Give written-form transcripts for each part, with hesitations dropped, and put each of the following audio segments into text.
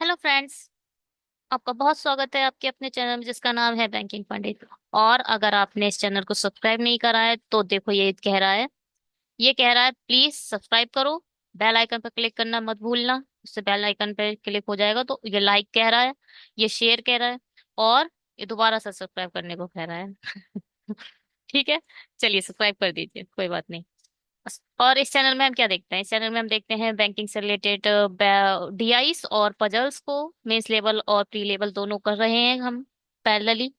Hello friends. आपका बहुत स्वागत है आपके अपने चैनल में जिसका नाम है बैंकिंग पंडित। और अगर आपने इस चैनल को सब्सक्राइब नहीं करा है तो देखो ये कह रहा है प्लीज सब्सक्राइब करो। बेल आइकन पर क्लिक करना मत भूलना। उससे बेल आइकन पर क्लिक हो जाएगा तो ये लाइक कह रहा है, ये शेयर कह रहा है और ये दोबारा से सब्सक्राइब करने को कह रहा है। ठीक है, चलिए सब्सक्राइब कर दीजिए, कोई बात नहीं। और इस चैनल में हम क्या देखते हैं? इस चैनल में हम देखते हैं बैंकिंग से रिलेटेड डीआईस और पजल्स को मेंस लेवल और प्री लेवल दोनों कर रहे हैं हम पैरेलली।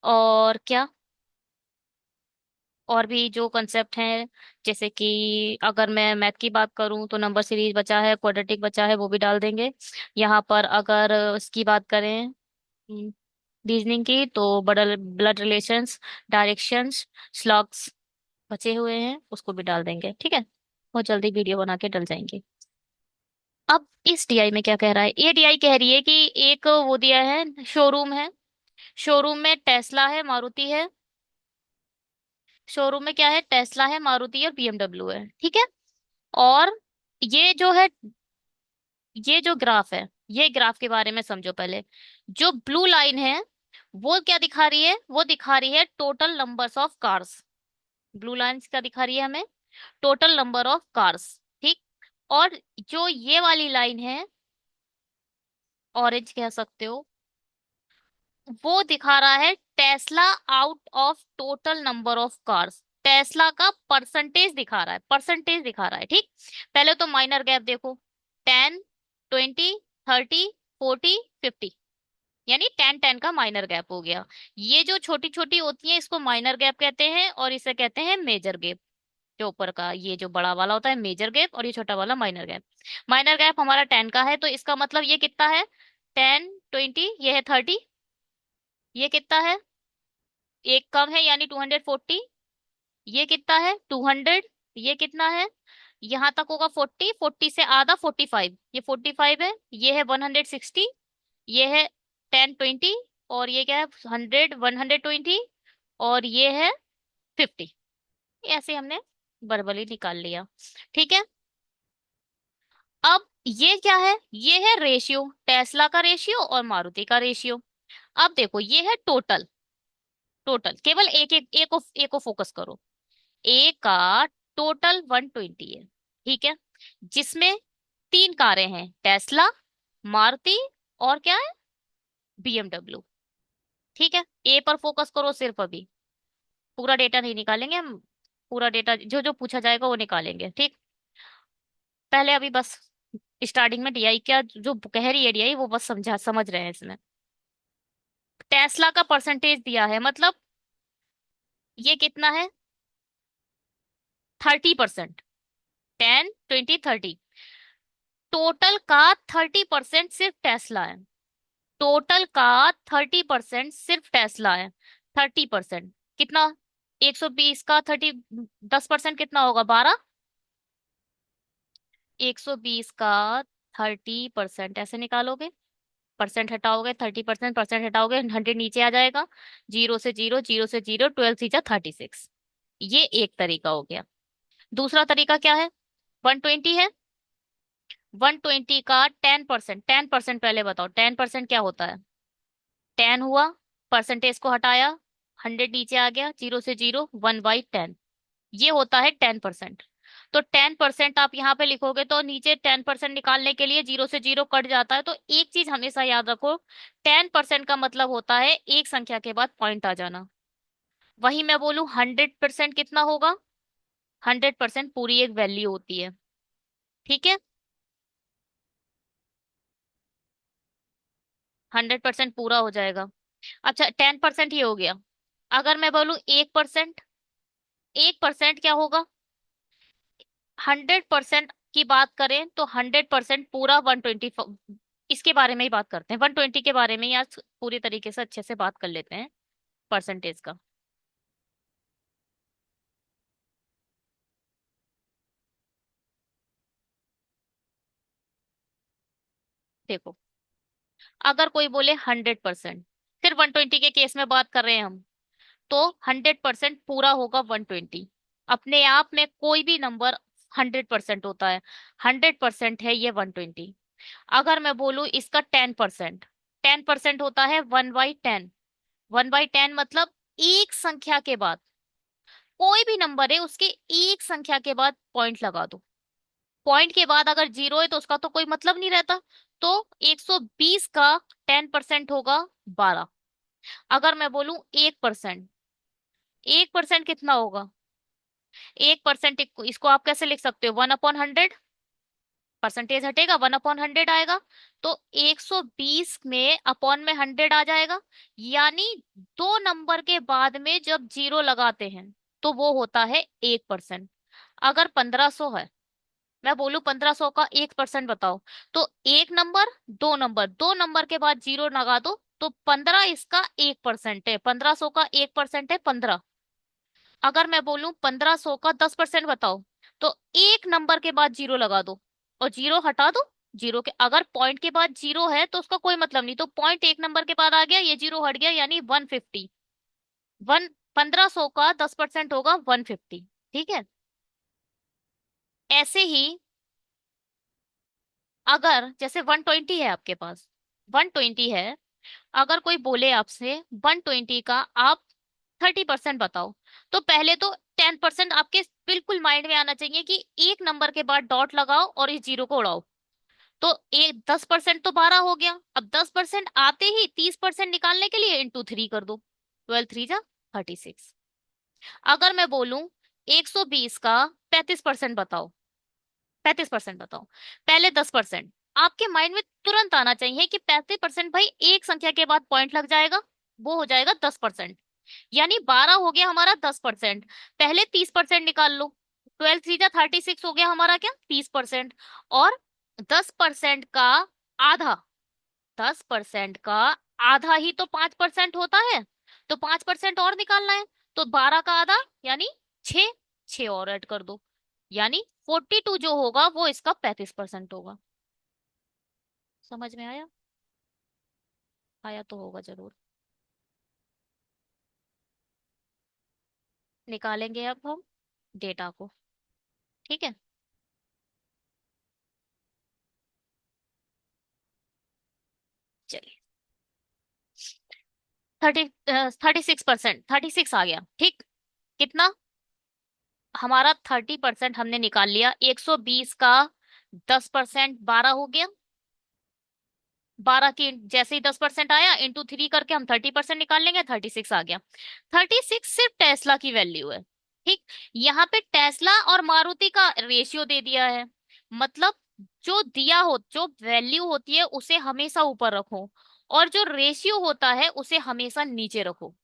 और क्या, और भी जो कंसेप्ट हैं, जैसे कि अगर मैं मैथ की बात करूं तो नंबर सीरीज बचा है, क्वाड्रेटिक बचा है, वो भी डाल देंगे यहाँ पर। अगर इसकी बात करें रीजनिंग की तो बडल ब्लड रिलेशंस, डायरेक्शंस, स्लॉग्स बचे हुए हैं, उसको भी डाल देंगे। ठीक है, बहुत जल्दी वीडियो बना के डल जाएंगे। अब इस डीआई में क्या कह रहा है? ये डीआई कह रही है कि एक वो दिया है, शोरूम है। शोरूम में टेस्ला है, मारुति है। शोरूम में क्या है? टेस्ला है, मारुति और बीएमडब्ल्यू है। ठीक है। और ये जो है, ये जो ग्राफ है, ये ग्राफ के बारे में समझो पहले। जो ब्लू लाइन है वो क्या दिखा रही है? वो दिखा रही है total numbers of cars. Blue line क्या दिखा रही है हमें? Total number of cars. ठीक। और जो ये वाली लाइन है, ऑरेंज कह सकते हो, वो दिखा रहा है Tesla out of total number of cars. Tesla का परसेंटेज दिखा रहा है, परसेंटेज दिखा रहा है। ठीक। पहले तो माइनर गैप देखो, 10, 20, 30, 40, 50, यानी 10-10 का माइनर गैप हो गया। ये जो छोटी छोटी होती है इसको माइनर गैप कहते हैं और इसे कहते हैं मेजर गैप। जो ऊपर का ये जो बड़ा वाला होता है मेजर गैप और ये छोटा वाला माइनर गैप। माइनर गैप हमारा 10 का है तो इसका मतलब ये कितना है? 10, 20, ये है 30, ये कितना है? एक कम है यानी 240। ये कितना है? 200। ये कितना है? यहां तक होगा 40, 40 से आधा 45, ये 45 है। ये है 160, ये है 1020, और ये क्या है? 100, 120, और ये है 50। ऐसे हमने बर्बली निकाल लिया। ठीक है। अब ये क्या है? ये है रेशियो, टेस्ला का रेशियो और मारुति का रेशियो। अब देखो ये है टोटल। टोटल केवल एक को फोकस करो। ए का टोटल 120 है। ठीक है। जिसमें तीन कारें हैं, टेस्ला, मारुति और क्या है? बीएमडब्ल्यू। ठीक है, ए पर फोकस करो सिर्फ अभी। पूरा डेटा नहीं निकालेंगे हम, पूरा डेटा जो जो पूछा जाएगा वो निकालेंगे। ठीक। पहले अभी बस स्टार्टिंग में डीआई क्या जो कह रही है डीआई वो बस समझ रहे हैं इसमें। टेस्ला का परसेंटेज दिया है, मतलब ये कितना है? 30%। 10, 20, 30। टोटल का 30% सिर्फ टेस्ला है। टोटल का 30% सिर्फ टेस्ला है। 30% कितना? 120 का 30, 10% कितना होगा? 12। 120 का 30% ऐसे निकालोगे, परसेंट हटाओगे, 30% परसेंट हटाओगे, 100 नीचे आ जाएगा। जीरो से जीरो, जीरो से जीरो, 12 सीजा 36। ये एक तरीका हो गया। दूसरा तरीका क्या है? 120 है। 120 का 10%, 10% पहले बताओ 10% क्या होता है? 10 हुआ, परसेंटेज को हटाया, 100 नीचे आ गया, जीरो से जीरो, 1/10, ये होता है 10%। तो 10% आप यहाँ पे लिखोगे तो नीचे 10% निकालने के लिए जीरो से जीरो कट जाता है। तो एक चीज हमेशा याद रखो, 10% का मतलब होता है एक संख्या के बाद पॉइंट आ जाना। वही मैं बोलूं 100% कितना होगा? 100% पूरी एक वैल्यू होती है। ठीक है, 100% पूरा हो जाएगा। अच्छा, 10% ही हो गया। अगर मैं बोलूं 1%, 1% क्या होगा? 100% की बात करें तो 100% पूरा 120। इसके बारे में ही बात करते हैं, 120 के बारे में ही आज पूरी तरीके से अच्छे से बात कर लेते हैं परसेंटेज का। देखो, अगर कोई बोले 100%, फिर 120 के केस में बात कर रहे हैं हम, तो 100% पूरा होगा 120। अपने आप में कोई भी नंबर 100% होता है, 100% है ये 120। अगर मैं बोलूं इसका 10%, 10% होता है 1/10। 1/10 मतलब एक संख्या के बाद, कोई भी नंबर है उसके एक संख्या के बाद पॉइंट लगा दो। पॉइंट के बाद अगर जीरो है तो उसका तो कोई मतलब नहीं रहता। तो 120 का 10% होगा 12। अगर मैं बोलूं 1%, 1% कितना होगा? 1% इसको आप कैसे लिख सकते हो? 1/100, परसेंटेज हटेगा 1/100 आएगा। तो 120 में अपॉन में 100 आ जाएगा। यानी दो नंबर के बाद में जब जीरो लगाते हैं तो वो होता है 1%। अगर 1500 है, मैं बोलूं 1500 का 1% बताओ, तो एक नंबर, दो नंबर, दो नंबर के बाद जीरो लगा दो तो 15 इसका 1% है। 1500 का 1% है 15। अगर मैं बोलूं 1500 का 10% बताओ, तो एक नंबर के बाद जीरो लगा दो और जीरो हटा दो। जीरो के अगर पॉइंट के बाद जीरो है तो उसका कोई मतलब नहीं, तो पॉइंट एक नंबर के बाद आ गया, ये जीरो हट गया, यानी 150। 1500 का 10% होगा 150। ठीक है। ऐसे ही अगर जैसे 120 है आपके पास, 120 है, अगर कोई बोले आपसे 120 का आप 30% बताओ, तो पहले तो 10% आपके बिल्कुल माइंड में आना चाहिए कि एक नंबर के बाद डॉट लगाओ और इस जीरो को उड़ाओ। तो एक 10% तो 12 हो गया। अब 10% आते ही 30% निकालने के लिए इंटू 3 कर दो। 12 3 जा 36। अगर मैं बोलूं 120 का 35% बताओ, 35% बताओ, पहले 10%। आपके माइंड में तुरंत आना चाहिए कि 35% भाई एक संख्या के बाद पॉइंट लग जाएगा, वो हो जाएगा 10%। यानी 12 हो गया हमारा 10%। पहले 30% निकाल लो। 12 3 जा 36 हो गया हमारा क्या, 30%। और 10% का आधा, 10% का आधा ही तो 5% होता है। तो 5% और निकालना है। तो 12 का आधा यानी 6, 6 और ऐड कर दो। यानी 42 जो होगा वो इसका 35% होगा। समझ में आया? आया तो होगा जरूर। निकालेंगे अब हम डेटा को। ठीक है, चलिए। 36%, 36 आ गया। ठीक। कितना? हमारा 30% हमने निकाल लिया। 120 का 10% 12 हो गया। 12 की जैसे ही 10% आया इंटू 3 करके हम 30% निकाल लेंगे, 36 आ गया। 36 सिर्फ टेस्ला की वैल्यू है। ठीक। यहाँ पे टेस्ला और मारुति का रेशियो दे दिया है। मतलब जो दिया हो, जो वैल्यू होती है उसे हमेशा ऊपर रखो, और जो रेशियो होता है उसे हमेशा नीचे रखो।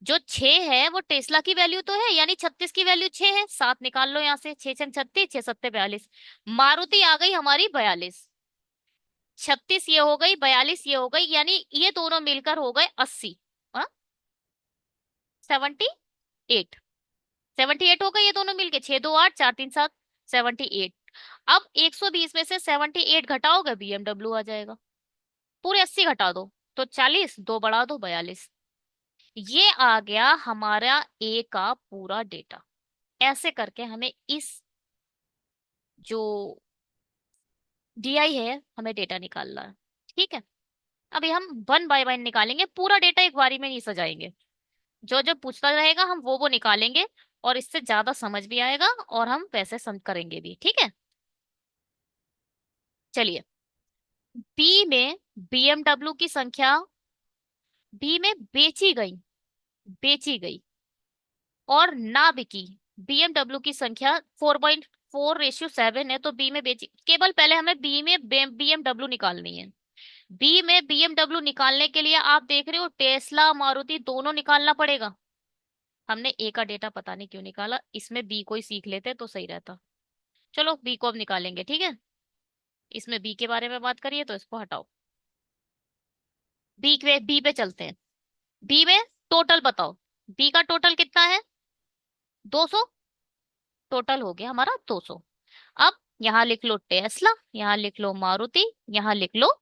जो 6 है वो टेस्ला की वैल्यू तो है, यानी 36 की वैल्यू 6 है, 7 निकाल लो यहाँ से। 6 6 36, 6 7 42। मारुति आ गई हमारी 42। 36 ये हो गई, 42 ये हो गई, यानी ये दोनों मिलकर हो गए 80। हाँ, 78। 78 हो गए ये दोनों मिलके। 6 2 8 4 3 7, 78। अब 120 में से 78 घटाओगे बीएमडब्ल्यू आ जाएगा। पूरे 80 घटा दो तो 40, दो बढ़ा दो 42। ये आ गया हमारा ए का पूरा डेटा। ऐसे करके हमें इस जो डीआई है हमें डेटा निकालना है। ठीक है। अभी हम वन बाय वन निकालेंगे, पूरा डेटा एक बारी में नहीं सजाएंगे। जो जो पूछता रहेगा हम वो निकालेंगे, और इससे ज्यादा समझ भी आएगा और हम वैसे सम करेंगे भी। ठीक है। चलिए। बी में बीएमडब्ल्यू की संख्या, बी में बेची गई, बेची गई और ना बिकी बीएमडब्ल्यू की संख्या 4.4:7 है। तो बी में बेची, केवल पहले हमें बी में बीएमडब्ल्यू निकालनी है। बी में बीएमडब्ल्यू निकालने के लिए आप देख रहे हो टेस्ला मारुति दोनों निकालना पड़ेगा। हमने ए का डेटा पता नहीं क्यों निकाला, इसमें बी को ही सीख लेते तो सही रहता। चलो बी को अब निकालेंगे। ठीक है। इसमें बी के बारे में बात करिए तो इसको हटाओ। बी पे चलते हैं। बी में टोटल बताओ। बी का टोटल कितना है? 200। टोटल हो गया हमारा 200। अब यहाँ लिख लो टेस्ला, यहाँ लिख लो मारुति, यहाँ लिख लो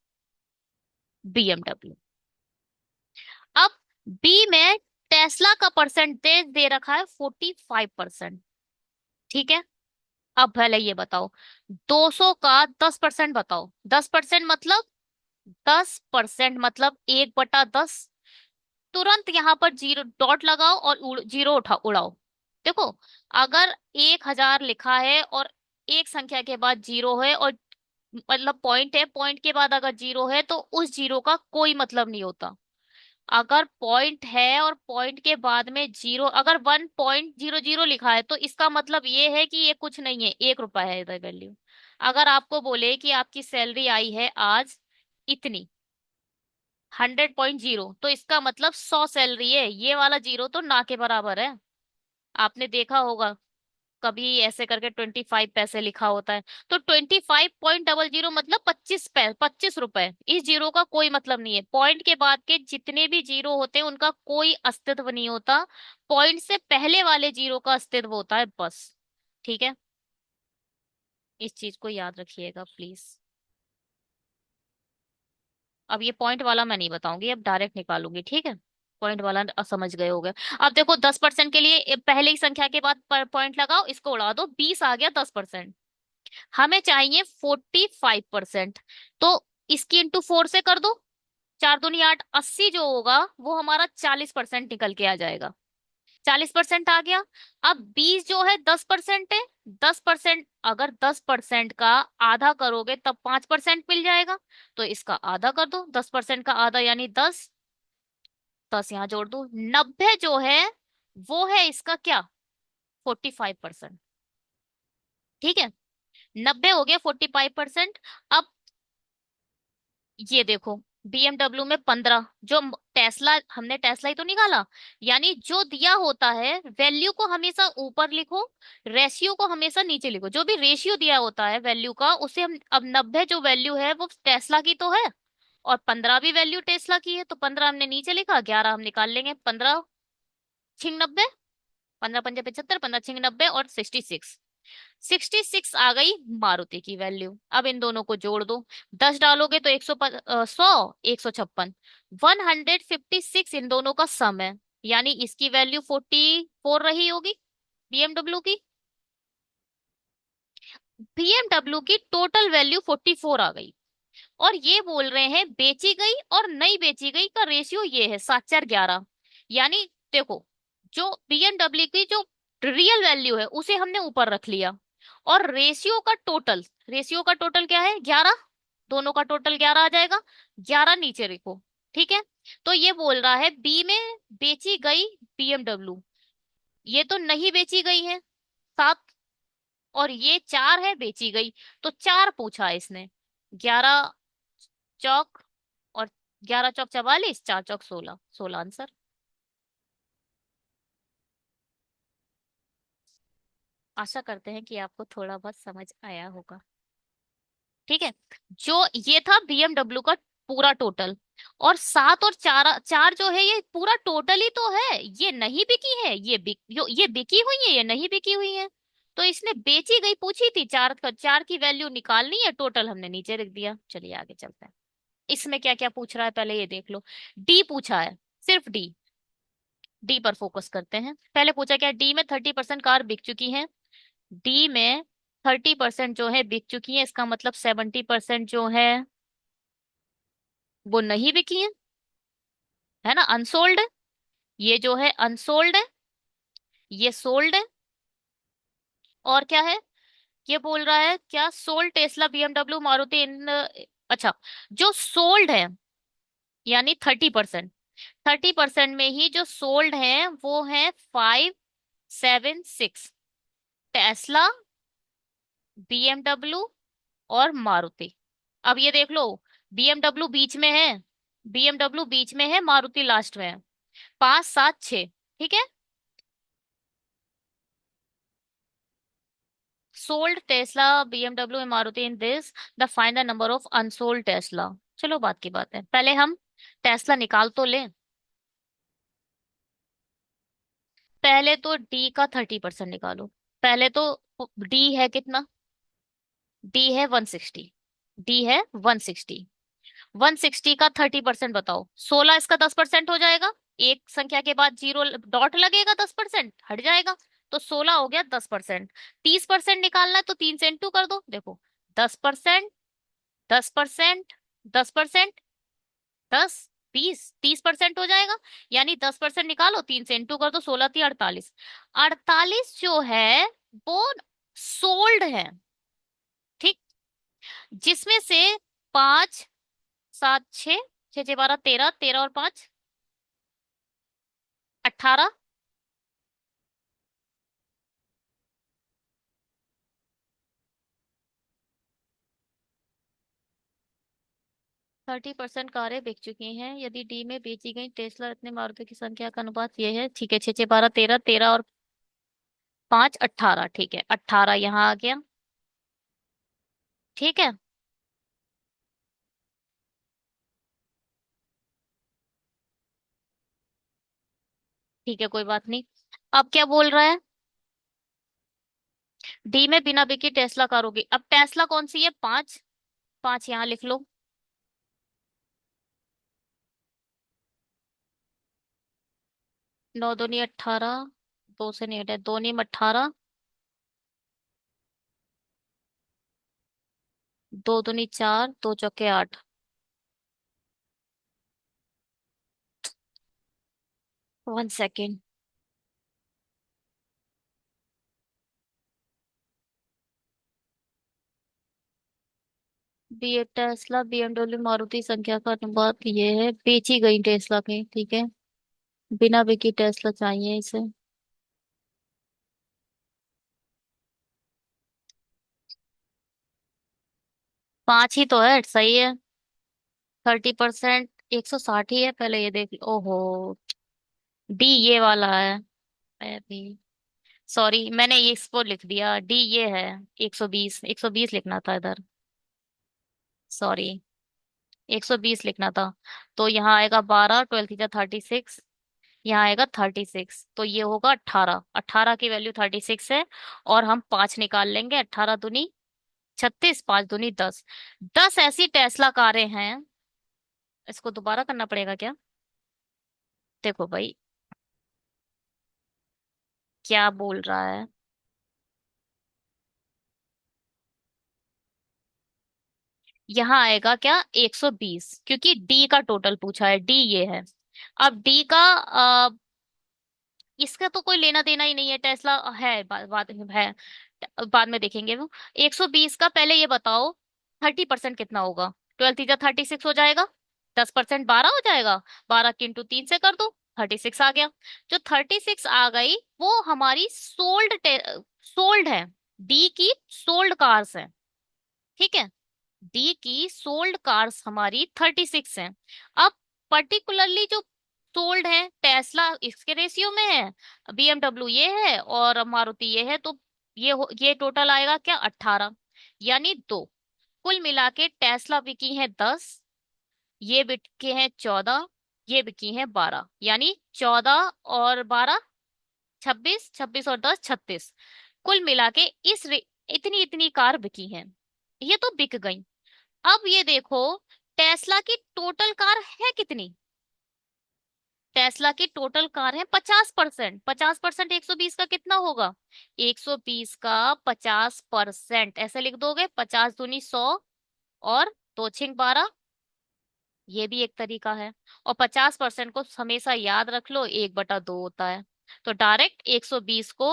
बीएमडब्ल्यू। अब बी में टेस्ला का परसेंटेज दे रखा है 45%। ठीक है। अब पहले ये बताओ, 200 का 10% बताओ। 10% मतलब, 10% मतलब 1/10। तुरंत यहाँ पर जीरो डॉट लगाओ और जीरो उड़ाओ। देखो, अगर 1000 लिखा है और एक संख्या के बाद जीरो है, और मतलब पॉइंट है, पॉइंट के बाद अगर जीरो है तो उस जीरो का कोई मतलब नहीं होता। अगर पॉइंट है और पॉइंट के बाद में जीरो, अगर 1.00 लिखा है तो इसका मतलब ये है कि ये कुछ नहीं है, 1 रुपया है इधर वैल्यू। अगर आपको बोले कि आपकी सैलरी आई है आज इतनी, 100.0, तो इसका मतलब 100 सैलरी है, ये वाला जीरो तो ना के बराबर है। आपने देखा होगा कभी ऐसे करके 25 पैसे लिखा होता है, तो 25.00 मतलब 25 रुपए। इस जीरो का कोई मतलब नहीं है। पॉइंट के बाद के जितने भी जीरो होते हैं उनका कोई अस्तित्व नहीं होता, पॉइंट से पहले वाले जीरो का अस्तित्व होता है बस। ठीक है, इस चीज को याद रखिएगा प्लीज। अब ये पॉइंट वाला मैं नहीं बताऊंगी, अब डायरेक्ट निकालूंगी, ठीक है। पॉइंट वाला समझ गए होगे। अब देखो, 10% के लिए पहले ही संख्या के बाद पॉइंट लगाओ, इसको उड़ा दो, 20 आ गया 10%। हमें चाहिए 45%। तो इसकी इंटू 4 से कर दो, 4 दूनी 8, 80 जो होगा वो हमारा 40% निकल के आ जाएगा। 40% आ गया। अब 20 जो है 10% है। 10%, अगर 10% का आधा करोगे तब 5% मिल जाएगा। तो इसका आधा कर दो, 10% का आधा यानी 10। 10 यहाँ जोड़ दो, 90 जो है वो है इसका क्या, 45%। ठीक है, 90 हो गया 45%। अब ये देखो, BMW में 15, जो टेस्ला, हमने टेस्ला ही तो निकाला। यानी जो दिया होता है वैल्यू को हमेशा ऊपर लिखो, रेशियो को हमेशा नीचे लिखो। जो भी रेशियो दिया होता है वैल्यू का उसे हम, अब 90 जो वैल्यू है वो टेस्ला की तो है, और 15 भी वैल्यू टेस्ला की है, तो 15 हमने नीचे लिखा, 11 हम निकाल लेंगे। 15 छिंग 90, 15 पंजे 75, 15 छिंग 90 और 66। 66 आ गई मारुति की वैल्यू। अब इन दोनों को जोड़ दो, 10 डालोगे तो 100, 156 इन दोनों का सम है। यानी इसकी वैल्यू 44 रही होगी, बीएमडब्ल्यू की। बीएमडब्ल्यू की टोटल वैल्यू 44 आ गई। और ये बोल रहे हैं बेची गई और नहीं बेची गई का रेशियो ये है 7:4:11। यानी देखो, जो बीएमडब्ल्यू की जो रियल वैल्यू है उसे हमने ऊपर रख लिया, और रेशियो का टोटल क्या है, 11। दोनों का टोटल 11 आ जाएगा, 11 नीचे रखो। ठीक है, तो ये बोल रहा है बी में बेची गई बीएमडब्ल्यू, ये तो नहीं बेची गई है 7, और ये 4 है बेची गई। तो 4 पूछा है इसने, 11 चौक, और 11 चौक 44, 4 चौक 16, 16 आंसर। आशा करते हैं कि आपको थोड़ा बहुत समझ आया होगा। ठीक है, जो ये था बीएमडब्ल्यू का पूरा टोटल। और 7 और 4, 4 जो है ये पूरा टोटल ही तो है, ये नहीं बिकी है, ये बिकी हुई है, ये नहीं बिकी हुई है। तो इसने बेची गई पूछी थी, 4 का, 4 की वैल्यू निकालनी है, टोटल हमने नीचे रख दिया। चलिए आगे चलते हैं। इसमें क्या क्या पूछ रहा है पहले ये देख लो। डी पूछा है, सिर्फ डी। डी पर फोकस करते हैं। पहले पूछा क्या, डी में 30% कार बिक चुकी है। डी में 30% जो है बिक चुकी है, इसका मतलब 70% जो है वो नहीं बिकी है ना, अनसोल्ड है। ये जो है अनसोल्ड है, ये सोल्ड है। और क्या है, ये बोल रहा है क्या, सोल्ड टेस्ला बीएमडब्ल्यू मारुति इन, अच्छा, जो सोल्ड है यानी 30%, 30% में ही जो सोल्ड है वो है 576, टेस्ला, बीएमडब्ल्यू और मारुति। अब ये देख लो, बीएमडब्ल्यू बीच में है, बीएमडब्ल्यू बीच में है, मारुति लास्ट में है। 5 7 6, ठीक है। Sold Tesla, BMW and Maruti in this, the find the number of unsold Tesla. चलो बात की बात है, पहले हम टेस्ला निकाल तो लें। पहले तो डी का 30% निकालो। पहले तो डी है कितना, डी है 160, डी है 160। 160 का 30% बताओ, 16 इसका 10% हो जाएगा। एक संख्या के बाद जीरो डॉट लगेगा, 10% हट जाएगा। तो 16 हो गया 10%। 30% निकालना है तो 3 से इंटू कर दो, देखो 10%, 10%, 10%, 10, 20, 30% हो जाएगा। यानी 10% निकालो, 3 से इंटू कर दो, 16 × 3 = 48। 48 जो है वो सोल्ड है, ठीक। जिसमें से 5, 7, 6, 6, 6, 12, 13, 13 और 5 18। 30% कारें बिक चुकी हैं, यदि डी में बेची गई टेस्ला इतने मारुति की संख्या का अनुपात ये है, ठीक है। 6, 6, 12, 13, 13 और 5 18, ठीक है, 18 यहाँ आ गया, ठीक है। ठीक है, कोई बात नहीं। अब क्या बोल रहा है, डी में बिना बिकी टेस्ला कार होगी। अब टेस्ला कौन सी है, 5, 5 यहाँ लिख लो। 9 दूनी 18, 2 से नहीं हटे, 2 नीम 18, 2 दूनी 4, 2 चौके 8। 1 second. B Tesla BMW Maruti संख्या का अनुपात ये है, बेची गई टेस्ला की, ठीक है। बिना बिकी टेस्ला चाहिए इसे। 5 ही तो है, सही है। 30%, 160 ही है, पहले ये देख लो। ओहो, डी ये वाला है। मैं भी सॉरी, मैंने ये इसको लिख दिया, डी ये है। 120, 120 लिखना था इधर, सॉरी। 120 लिखना था। तो यहाँ आएगा 12, 12 × 36, यहाँ आएगा 36, तो ये होगा 18। 18 की वैल्यू 36 है। और हम 5 निकाल लेंगे, 18 दूनी 36, 5 दूनी 10। 10 ऐसी टेस्ला कारें हैं। इसको दोबारा करना पड़ेगा क्या, देखो भाई क्या बोल रहा है। यहाँ आएगा क्या, 120, क्योंकि डी का टोटल पूछा है, डी ये है। अब डी का इसका तो कोई लेना देना ही नहीं है, टेस्ला है, बात है, बाद में देखेंगे वो। 120 का पहले ये बताओ, 30% कितना होगा। 12 × 36 हो जाएगा। 10% 12 हो जाएगा। 12 × 3 से कर दो, 36 आ गया। जो 36 आ गई वो हमारी सोल्ड है, डी की सोल्ड कार्स है, ठीक है। डी की सोल्ड कार्स हमारी 36 हैं। अब पर्टिकुलरली जो सोल्ड है, टेस्ला इसके रेशियो में है, BMW ये है और मारुति ये है, तो ये टोटल आएगा क्या, 18। यानी 2। कुल मिला के टेस्ला बिकी है 10, ये बिके हैं 14, ये बिकी हैं 12। यानी 14 और 12, 26, 26 और 10, 36। कुल मिला के इतनी इतनी कार बिकी हैं, ये तो बिक गई। अब ये देखो, टेस्ला की टोटल कार है कितनी। टेस्ला की टोटल कार है 50%। 50%, 120 का कितना होगा, 120 का 50%, ऐसे लिख दोगे, 50 दूनी 100 और 2 × 6 = 12। ये भी एक तरीका है। और 50% को हमेशा याद रख लो, 1/2 होता है। तो डायरेक्ट 120 को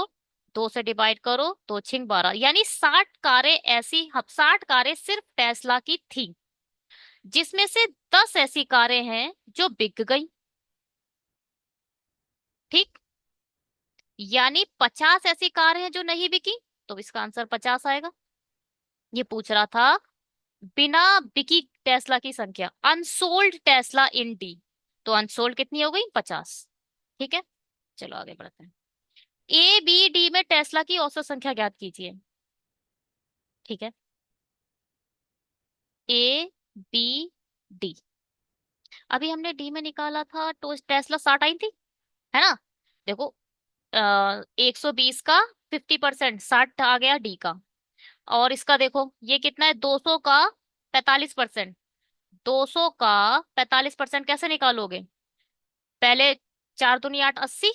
2 से डिवाइड करो, 2 × 6 = 12, यानी 60 कारें ऐसी, 60 कारें सिर्फ टेस्ला की थी, जिसमें से 10 ऐसी कारें हैं जो बिक गई, ठीक। यानी 50 ऐसी कार हैं जो नहीं बिकी, तो इसका आंसर 50 आएगा। ये पूछ रहा था बिना बिकी टेस्ला की संख्या, अनसोल्ड टेस्ला इन डी। तो अनसोल्ड कितनी हो गई, 50, ठीक है। चलो आगे बढ़ते हैं। A B D में टेस्ला की औसत संख्या ज्ञात कीजिए, ठीक है। A B D, अभी हमने डी में निकाला था तो टेस्ला 60 आई थी, है ना। देखो 120 का 50%, 60 आ गया डी का। और इसका देखो ये कितना है, 200 का 45%। 200 का 45% कैसे निकालोगे, पहले 4 दूनी 8, 80,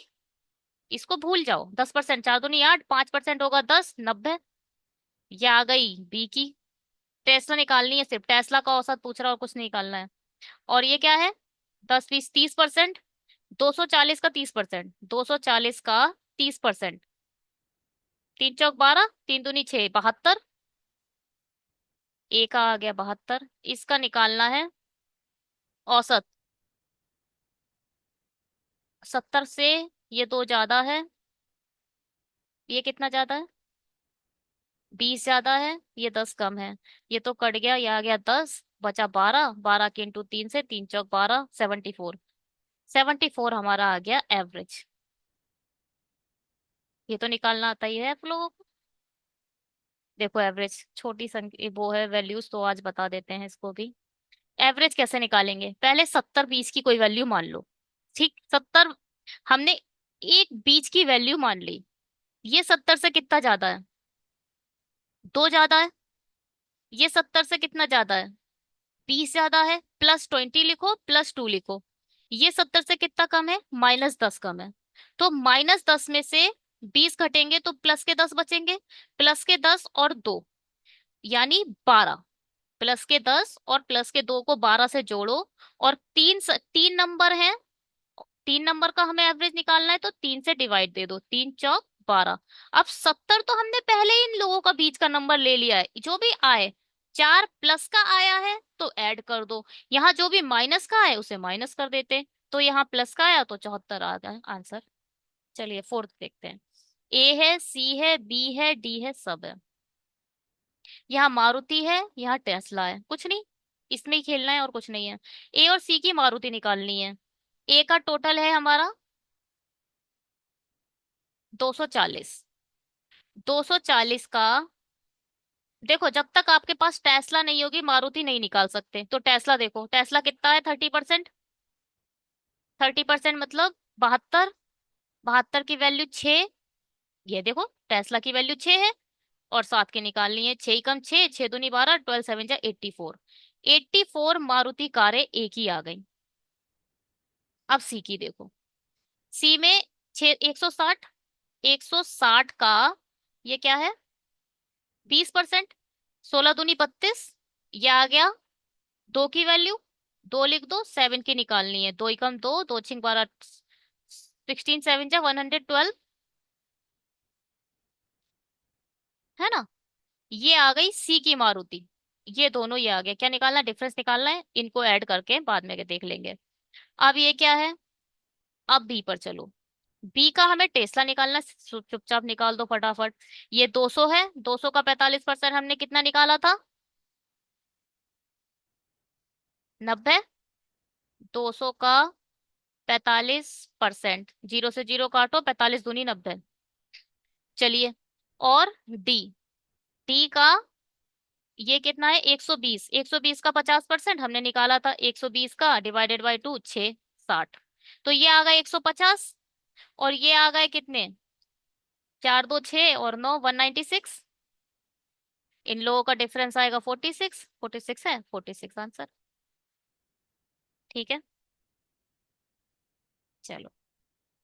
इसको भूल जाओ। 10%, 4 दूनी 8, 5% होगा 10, 90। ये आ गई बी की। टेस्ला निकालनी है, सिर्फ टेस्ला का औसत पूछ रहा है और कुछ नहीं निकालना है। और ये क्या है? 10 20 30%। 240 का 30%, 240 का 30%। 3 चौक 12, 3 दूनी 6, 72। ए का आ गया 72। इसका निकालना है औसत। 70 से ये 2 ज्यादा है, ये कितना ज्यादा है? 20 ज्यादा है, ये 10 कम है। ये तो कट गया, ये आ गया 10, बचा 12। 12 के इंटू 3 से, 3 चौक 12, 74। 74 हमारा आ गया एवरेज। ये तो निकालना आता ही है आप लोगों को। देखो एवरेज छोटी संख्या वो है, वैल्यूज तो आज बता देते हैं इसको भी। एवरेज कैसे निकालेंगे? पहले 70 20 की कोई वैल्यू मान लो। ठीक, 70 हमने एक बीच की वैल्यू मान ली। ये 70 से कितना ज्यादा है? 2 ज्यादा है। ये 70 से कितना ज्यादा है? 20 ज्यादा है। +20 लिखो, +2 लिखो। ये 70 से कितना कम है? -10 कम है। तो -10 में से 20 घटेंगे तो प्लस के 10 बचेंगे। प्लस के 10 और 2 यानी 12। +10 और +2 को 12 से जोड़ो। और तीन नंबर है, 3 नंबर का हमें एवरेज निकालना है, तो 3 से डिवाइड दे दो। 3 चौक 12। अब 70 तो हमने पहले ही इन लोगों का बीच का नंबर ले लिया है, जो भी आए। 4 प्लस का आया है तो ऐड कर दो। यहाँ जो भी माइनस का आए उसे माइनस कर देते। तो यहाँ प्लस का आया तो 74 आ गया आंसर। चलिए फोर्थ देखते हैं। ए है, सी है, बी है, डी है, सब है। यहाँ मारुति है, यहाँ टेस्ला है, कुछ नहीं। इसमें ही खेलना है और कुछ नहीं है। ए और सी की मारुति निकालनी है। ए का टोटल है हमारा 240। 240 का, देखो जब तक आपके पास टेस्ला नहीं होगी मारुति नहीं निकाल सकते। तो टेस्ला देखो, टेस्ला कितना है? 30%। 30% मतलब 72। 72 की वैल्यू 6। ये देखो टेस्ला की वैल्यू 6 है। और 7 की निकालनी है। 6 कम 6, 6 दूनी 12, 12 7 जा 84। 84 मारुति कारें एक ही आ गई। अब सी की देखो। सी में 160। 160 का ये क्या है? 20%। 16 दूनी 32। ये आ गया 2 की वैल्यू। 2 लिख दो, 7 की निकालनी है। 2 एकम 2, 2 6 12, 16 7 जा 112। है ना? ये आ गई सी की मारुति। ये दोनों ये आ गया। क्या निकालना? डिफरेंस निकालना है। इनको ऐड करके बाद में देख लेंगे। अब ये क्या है? अब बी पर चलो। बी का हमें टेस्ला निकालना है, चुपचाप निकाल दो फटाफट। ये 200 है। 200 का 45% हमने कितना निकाला था? 90। 200 का 45%, 0 से 0 काटो, 45 दूनी 90। चलिए। और डी। डी का ये कितना है? 120। 120 का 50% हमने निकाला था। 120 का डिवाइडेड बाई 2, 6 60। तो ये आ गए 150। और ये आ गए कितने? 4 2 6 और 9 196। इन लोगों का डिफरेंस आएगा 46। 46 है, 46 आंसर। ठीक है। चलो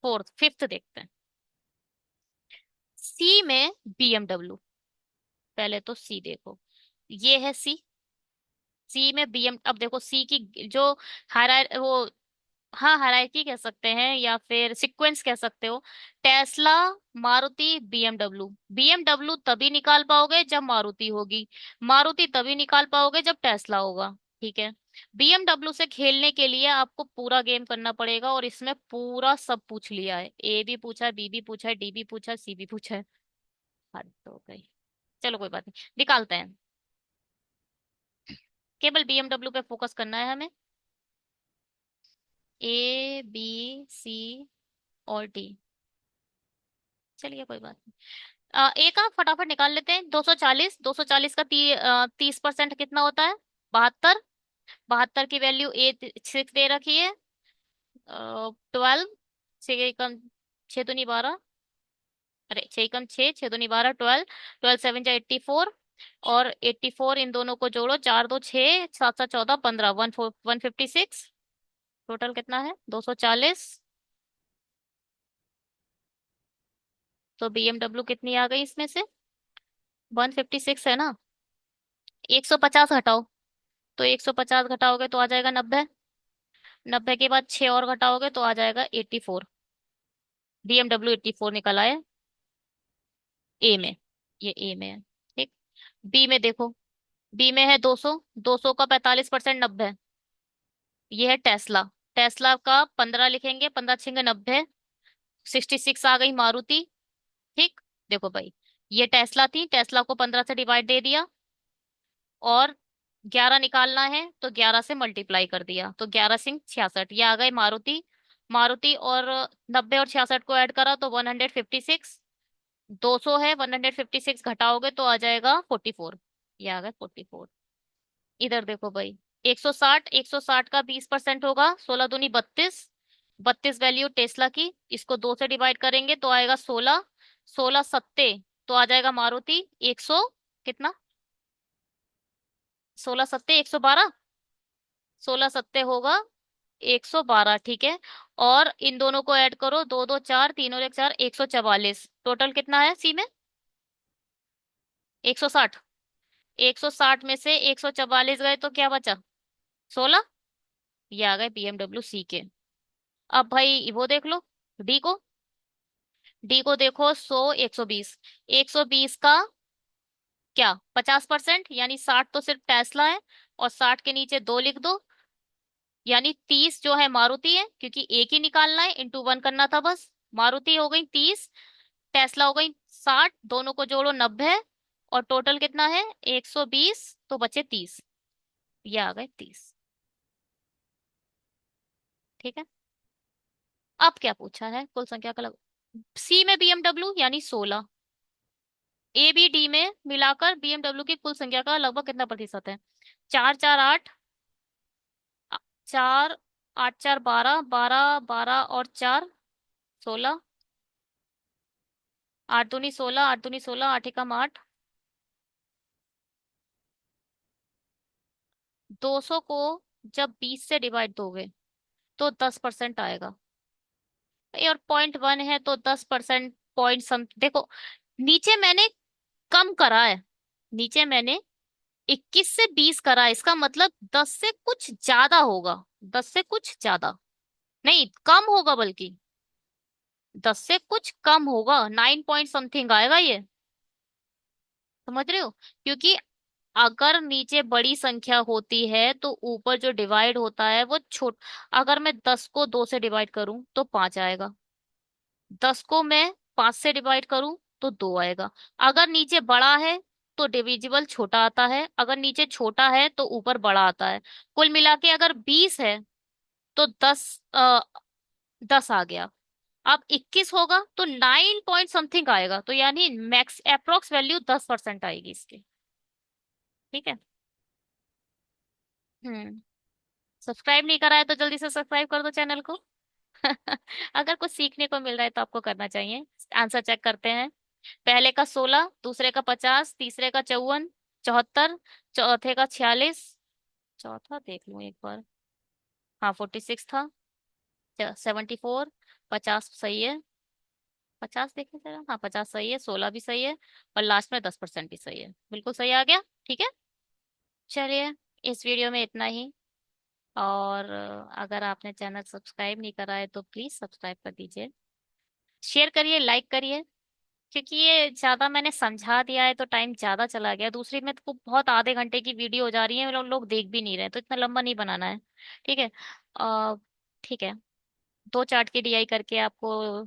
फोर्थ फिफ्थ देखते हैं। सी में बीएमडब्ल्यू। पहले तो सी देखो। ये है सी। सी में बीएम, अब देखो सी की जो हायरार वो, हाँ हायरार्की कह सकते हैं या फिर सीक्वेंस कह सकते हो। Tesla, Maruti, BMW. बीएमडब्ल्यू तभी निकाल पाओगे जब मारुति होगी। मारुति तभी निकाल पाओगे जब टेस्ला होगा। ठीक है। बीएमडब्ल्यू से खेलने के लिए आपको पूरा गेम करना पड़ेगा, और इसमें पूरा सब पूछ लिया है। ए भी पूछा है, बी भी पूछा है, डी भी पूछा है, सी भी पूछा है। हद हो गई। चलो कोई बात नहीं, निकालते हैं। केवल बीएमडब्ल्यू पे फोकस करना है हमें। ए बी सी और डी। चलिए कोई बात नहीं। ए का फटाफट निकाल लेते हैं। 240। 240 का 30% कितना होता है? 72। 72 की वैल्यू ए 6 दे रखी है। 12। 6 कम 6 दूनी 12। अरे 6 कम 6, 6 दूनी 12, 12। 12 7 जा 84। और 84 इन दोनों को जोड़ो। 4 2 6, 7 7 14, 15, 156। टोटल कितना है? 240। तो BMW कितनी आ गई इसमें से? 156 है ना। 150 घटाओ, तो 150 घटाओगे तो आ जाएगा 90। 90 के बाद 6 और घटाओगे तो आ जाएगा 84। BMW 84 निकल आया। ए में, ये ए में है। ठीक। बी में देखो, बी में है 200। 200 का 45% 90। ये है टेस्ला। टेस्ला का 15 लिखेंगे, 15 छेंगे 90। 66 आ गई मारुति। ठीक। देखो भाई, ये टेस्ला थी, टेस्ला को 15 से डिवाइड दे दिया, और 11 निकालना है तो 11 से मल्टीप्लाई कर दिया, तो 11 सिंह 66, ये आ गए मारुति। मारुति और 90 और 66 को ऐड करा तो 156। 200 है, 156 घटाओगे तो आ जाएगा 44। ये आ गए 44। इधर देखो भाई, 160। 160 का 20% होगा, 16 दूनी 32। 32 वैल्यू टेस्ला की, इसको 2 से डिवाइड करेंगे तो आएगा 16। 16 सत्ते तो आ जाएगा मारुति 100। कितना? 16 सत्ते 112। 16 सत्ते होगा 112। ठीक है। और इन दोनों को ऐड करो, दो दो चार, तीन और एक चार, 144। टोटल कितना है सी में? 160। 160 में से 144 गए तो क्या बचा? 16। ये आ गए BMW सी के। अब भाई वो देख लो, डी को। डी को देखो, 100, 120। 120 का क्या 50%, यानी 60 तो सिर्फ टेस्ला है, और 60 के नीचे 2 लिख दो, यानी 30 जो है मारुति है, क्योंकि एक ही निकालना है, इंटू 1 करना था बस। मारुति हो गई 30, टेस्ला हो गई 60, दोनों को जोड़ो 90 है, और टोटल कितना है? 120, तो बचे 30। ये आ गए 30। ठीक है। अब क्या पूछा है? कुल संख्या का सी में BMW यानी 16। ए बी डी में मिलाकर BMW की कुल संख्या का लगभग कितना प्रतिशत है? 4 4 8। 4 8 4 12, 12 12 और 4 16। 8 दूनी 16, 8 दूनी 16, 8 एकम 8। 200 को जब 20 से डिवाइड दोगे तो 10% आएगा। ये और 0.1 है तो 10%, पॉइंट सम देखो, नीचे मैंने कम करा है। नीचे मैंने 21 से 20 करा है, इसका मतलब 10 से कुछ ज्यादा होगा। 10 से कुछ ज्यादा नहीं, कम होगा, बल्कि 10 से कुछ कम होगा, 9 पॉइंट समथिंग आएगा ये। समझ रहे हो? क्योंकि अगर नीचे बड़ी संख्या होती है तो ऊपर जो डिवाइड होता है वो छोट। अगर मैं 10 को 2 से डिवाइड करूं तो 5 आएगा। 10 को मैं 5 से डिवाइड करूं तो 2 आएगा। अगर नीचे बड़ा है तो डिविजिबल छोटा आता है, अगर नीचे छोटा है तो ऊपर बड़ा आता है। कुल मिला के अगर 20 है तो 10 आ गया। अब 21 होगा तो 9 पॉइंट समथिंग आएगा, तो यानी मैक्स अप्रोक्स वैल्यू 10% आएगी इसकी। ठीक है। हम्म। सब्सक्राइब नहीं करा है तो जल्दी से सब्सक्राइब कर दो चैनल को। अगर कुछ सीखने को मिल रहा है तो आपको करना चाहिए। आंसर चेक करते हैं। पहले का 16, दूसरे का 50, तीसरे का 54, 74, चौथे का 46। चौथा देख लूं एक बार। हाँ 46 था। 74। 50 सही है। 50 देखें जरा, हाँ 50 सही है, 16 भी सही है, और लास्ट में 10% भी सही है, बिल्कुल सही आ गया। ठीक है। चलिए, इस वीडियो में इतना ही। और अगर आपने चैनल सब्सक्राइब नहीं करा है तो प्लीज सब्सक्राइब कर दीजिए। शेयर करिए, लाइक करिए, क्योंकि ये ज्यादा मैंने समझा दिया है तो टाइम ज्यादा चला गया। दूसरी में तो बहुत आधे घंटे की वीडियो हो जा रही है, लोग देख भी नहीं रहे, तो इतना लंबा नहीं बनाना है। ठीक है। अ, ठीक है। 2 चार्ट की DI करके आपको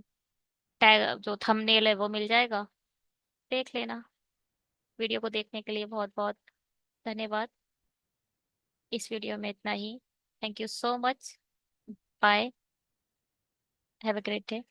टैग जो थंबनेल है वो मिल जाएगा, देख लेना। वीडियो को देखने के लिए बहुत बहुत धन्यवाद। इस वीडियो में इतना ही। Thank you so much. Bye. Have a great day.